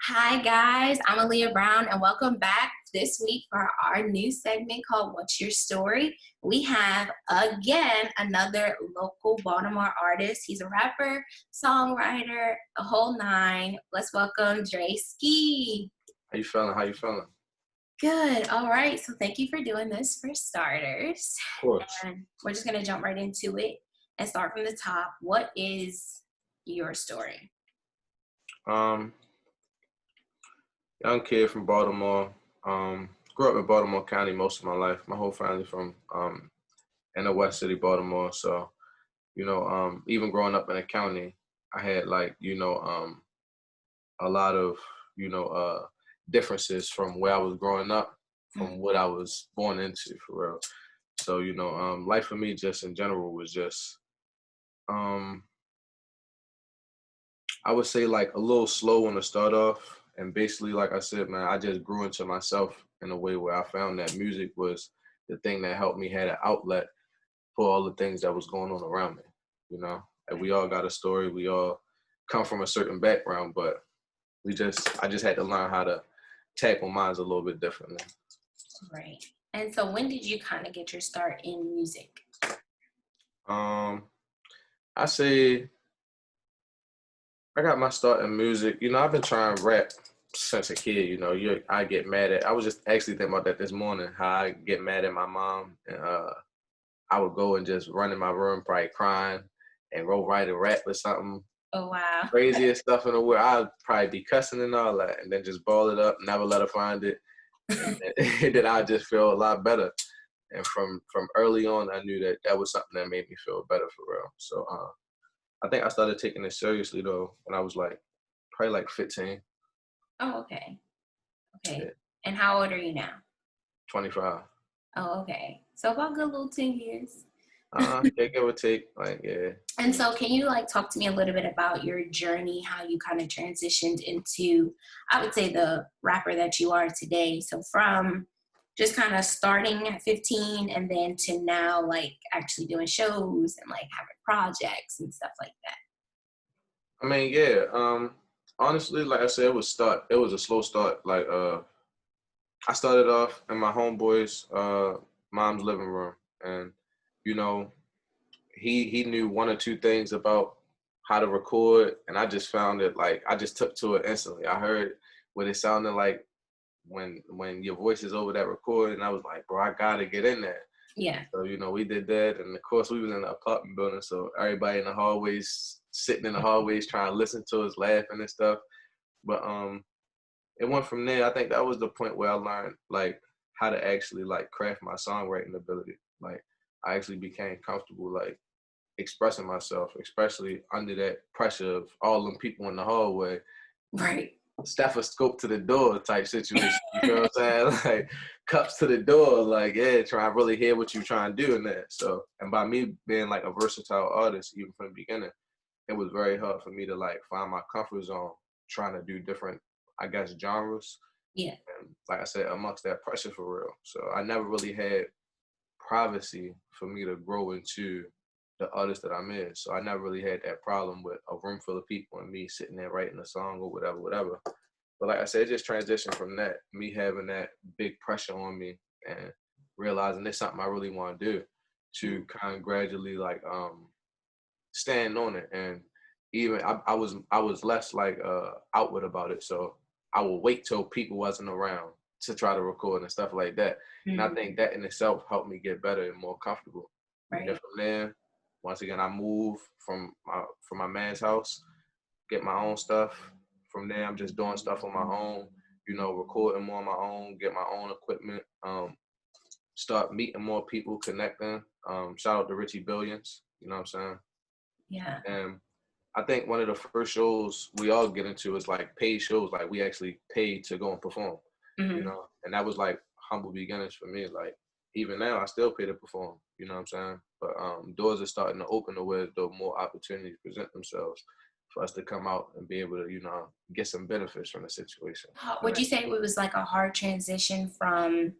Hi, guys. I'm Aaliyah Brown, and welcome back this week for our new segment called What's Your Story? We have, again, another local Baltimore artist. He's a rapper, songwriter, the whole nine. Let's welcome DreZkie. How you feeling? How you feeling? Good. All right. So, thank you for doing this for starters. Of course. And we're just going to jump right into it and start from the top. What is your story? Um, Young kid from Baltimore. Grew up in Baltimore County most of my life. My whole family from in the West City, Baltimore. So, even growing up in the county, I had a lot of, differences from where I was growing up from what I was born into for real. So, life for me just in general was just um I would say like a little slow on the start off. And basically, like I said, man, I just grew into myself in a way where I found that music was the thing that helped me had an outlet for all the things that was going on around me. And we all got a story. We all come from a certain background, but I just had to learn how to tackle mine a little bit differently. Right. And so when did you kind of get your start in music? I say I got my start in music. I've been trying to rap since a kid. I get mad at. I was just actually thinking about that this morning. How I get mad at my mom, and I would go and just run in my room, probably crying, and write a rap or something. Oh, wow. Craziest stuff in the world. I'd probably be cussing and all that, and then just ball it up, never let her find it, and then I just feel a lot better. And from early on, I knew that that was something that made me feel better for real. So I think I started taking it seriously though when I was probably like 15. Oh, okay. Okay. Yeah, And how old are you now? 25. Oh, okay. So about a good little 10 years. Yeah, give or take, yeah. And so can you talk to me a little bit about your journey, how you kind of transitioned into, I would say, the rapper that you are today? So from just kind of starting at 15 and then to now actually doing shows and having projects and stuff like that. I mean, yeah. Honestly, like I said, it was a slow start. I started off in my homeboy's mom's living room, and you know, he knew one or two things about how to record, and I just found it I just took to it instantly. I heard what it sounded like when your voice is over that recording, and I was like, bro, I gotta get in there. Yeah. So, we did that. And of course we was in the apartment building. So everybody in the hallways, sitting in the hallways trying to listen to us laughing and stuff. But it went from there. I think that was the point where I learned how to actually craft my songwriting ability. I actually became comfortable expressing myself, especially under that pressure of all them people in the hallway. Right. Stethoscope to the door type situation. You know what I'm saying? Cups to the door, trying to really hear what you're trying to do in there. So, and by me being a versatile artist, even from the beginning, it was very hard for me to find my comfort zone, trying to do different, I guess, genres. Yeah. And like I said, amongst that pressure for real. So I never really had privacy for me to grow into the artist that I'm in. So I never really had that problem with a room full of people and me sitting there writing a song or whatever. But like I said, it just transitioned from that, me having that big pressure on me and realizing it's something I really want to do, to kind of gradually stand on it. And even I was less outward about it. So I would wait till people wasn't around to try to record and stuff like that. Mm-hmm. And I think that in itself helped me get better and more comfortable. Right. And from there, once again, I moved from my man's house, get my own stuff. From there, I'm just doing stuff on my own, recording more on my own, get my own equipment, start meeting more people, connecting. Shout out to Richie Billions, you know what I'm saying? Yeah. And I think one of the first shows we all get into is paid shows, we actually paid to go and perform, Mm-hmm. And that was humble beginnings for me. Even now, I still pay to perform, you know what I'm saying? But doors are starting to open to where the more opportunities present themselves for us to come out and be able to, get some benefits from the situation. Would you say it was a hard transition from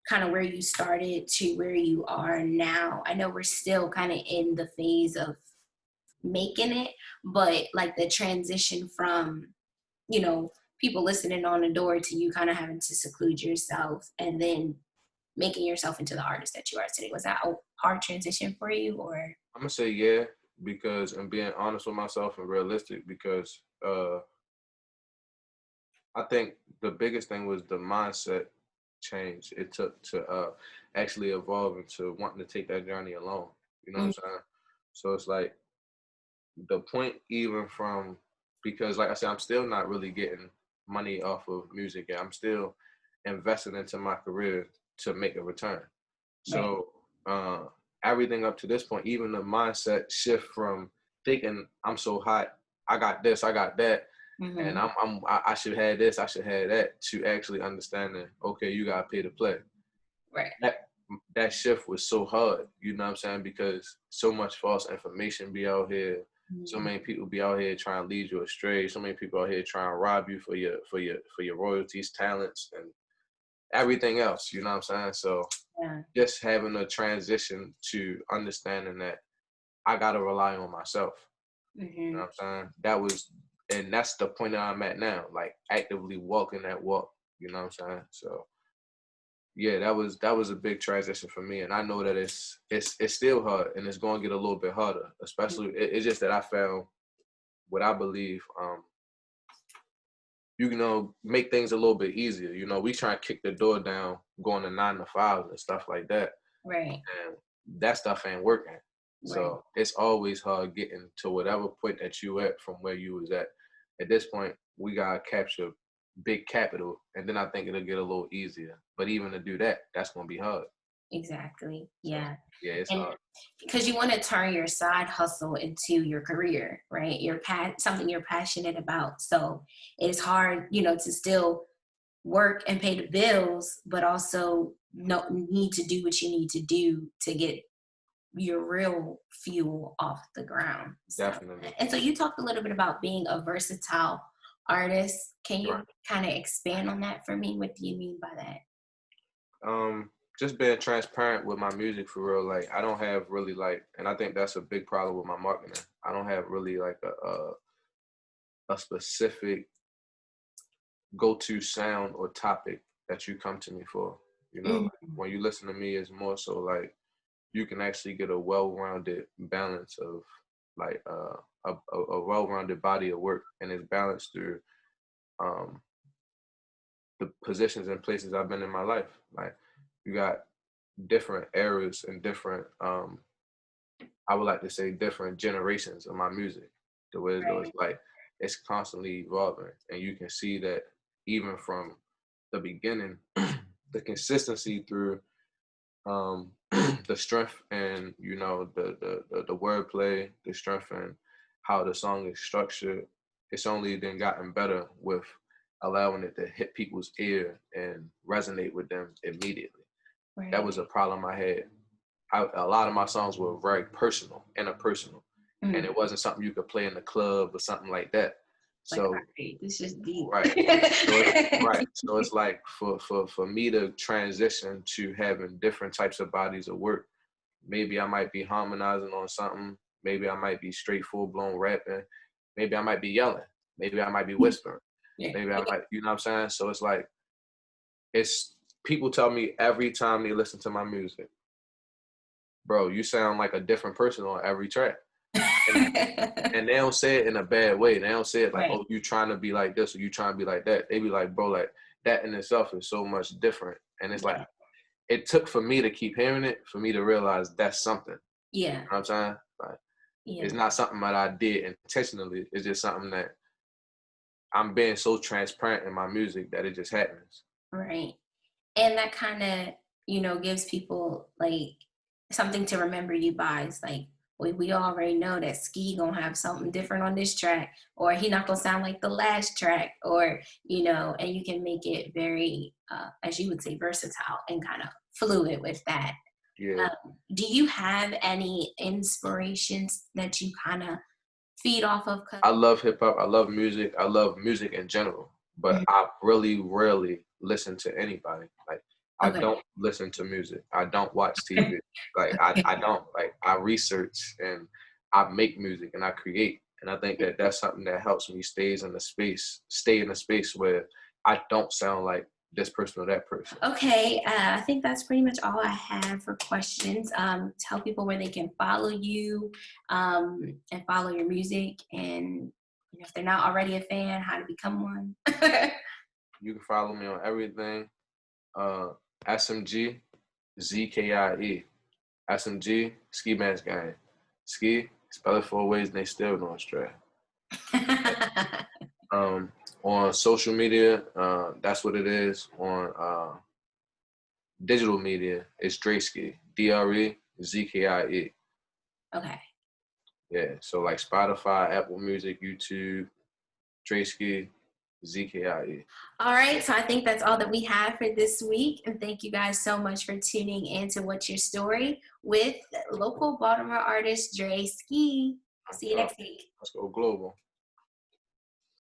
kind of where you started to where you are now? I know we're still kind of in the phase of making it, but the transition from, people listening on the door to you kind of having to seclude yourself and then making yourself into the artist that you are today? Was that a hard transition for you, or? I'm gonna say yeah, because I'm being honest with myself and realistic, because I think the biggest thing was the mindset change it took to actually evolve into wanting to take that journey alone. You know what I'm Mm, saying? So it's like the point, even from, because like I said, I'm still not really getting money off of music, and I'm still investing into my career to make a return. right. So uh, everything up to this point, even the mindset shift from thinking I'm so hot, I got this, I got that, and Hmm. I should have this, I should have that, to actually understanding, okay, you gotta pay to play. Right. That that shift was so hard, you know what I'm saying? Because so much false information be out here. So Mhm. many people be out here trying to lead you astray. So many people out here trying to rob you for your royalties, talents, and everything else. You know what I'm saying? So Yeah. just having a transition to understanding that I gotta rely on myself. You know Hmm. what I'm saying? That was, and that's the point that I'm at now, like actively walking that walk. You know what I'm saying? So yeah, that was a big transition for me, and I know that it's still hard, and it's going to get a little bit harder. Especially, it's just that I found what I believe, you know, make things a little bit easier. You know, we try and kick the door down, going to 9 to 5 and stuff like that, Right. and that stuff ain't working. Right. So it's always hard getting to whatever point that you at from where you was at. At this point, we gotta capture big capital, and then I think it'll get a little easier. But even to do that, that's gonna be hard. Exactly. So Yeah. yeah, it's And hard. because you want to turn your side hustle into your career, right? Something you're passionate about. So it's hard, to still work and pay the bills, but also no need to do what you need to do to get your real fuel off the ground. So, Definitely. and so you talked a little bit about being a versatile artist. Can Right. you kind of expand on that for me? What do you mean by that? Um, just being transparent with my music for real. Like I don't have really like, and I think that's a big problem with my marketing. I don't have really like a specific go-to sound or topic that you come to me for. You know, like Mhm. when you listen to me, it's more so like you can actually get a well-rounded balance of like a well-rounded body of work, and it's balanced through um the positions and places I've been in my life. Like you got different eras and different I would like to say different generations of my music. The way though it's Right. like it's constantly evolving, and you can see that even from the beginning, the consistency through um the strength and the wordplay, the strength and how the song is structured. It's only then gotten better with allowing it to hit people's ear and resonate with them immediately. That Right. was a problem I had. A lot of my songs were very personal, interpersonal, and Mm. it wasn't something you could play in the club or something like that. Like, all So right, this is deep. right, so it's right, so it's like for me to transition to having different types of bodies of work. Maybe I might be harmonizing on something. Maybe I might be straight full blown rapping. Maybe I might be yelling. Maybe I might be whispering. Yeah. Maybe I might, you know what I'm saying? So it's like it's people tell me every time they listen to my music, bro, you sound like a different person on every track. And and they don't say it in a bad way. They don't say it like, Right. oh, you trying to be like this or you trying to be like that. They be like, bro, like that in itself is so much different. And it's like Yeah. it took for me to keep hearing it for me to realize that's something. You know Yeah. what I'm saying? Like it's Yeah. not something that I did intentionally. It's just something that I'm being so transparent in my music that it just happens. Right. And that kind of, gives people like something to remember you by. It's like, we already know that Ski gonna have something different on this track, or he not gonna sound like the last track, or and you can make it very, as you would say, versatile and kind of fluid with that. Yeah. Do you have any inspirations that you kind of feed off of? I love hip hop. I love music. I love music in general. But Mhm. I really rarely listen to anybody. Like I Okay. don't listen to music. I don't watch TV. Like I don't like I research and I make music and I create. And I think that that's something that helps me stay in a space where I don't sound like this person or that person. Okay, I think that's pretty much all I have for questions. Tell people where they can follow you and follow your music, and if they're not already a fan, how to become one. You can follow me on everything. SMGZkie. SMG Ski Mask Gang. Ski, spell it 4 ways and they still don't stray. On social media, that's what it is. On digital media, it's DreZkie. DreZkie. Okay. Yeah, so like Spotify, Apple Music, YouTube, DreZkie, ZKIE. All right, so I think that's all that we have for this week. And thank you guys so much for tuning in to What's Your Story with local Baltimore artist DreZkie. See you next week. Let's go global.